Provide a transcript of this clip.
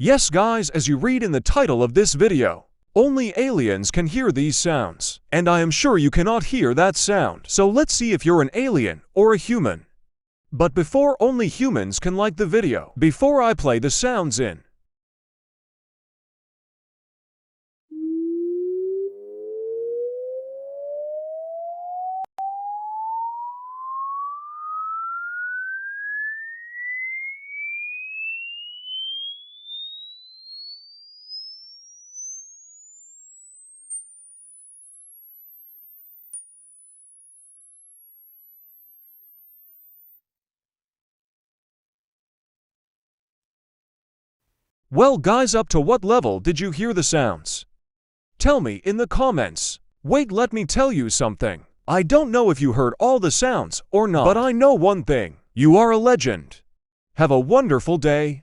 Yes guys, as you read in the title of this video, only aliens can hear these sounds. And I am sure you cannot hear that sound. So let's see if you're an alien or a human. But before, only humans can like the video. Before I play the sounds in. Well guys, up to what level did you hear the sounds? Tell me in the comments. Wait, let me tell you something. I don't know if you heard all the sounds or not, but I know one thing. You are a legend. Have a wonderful day.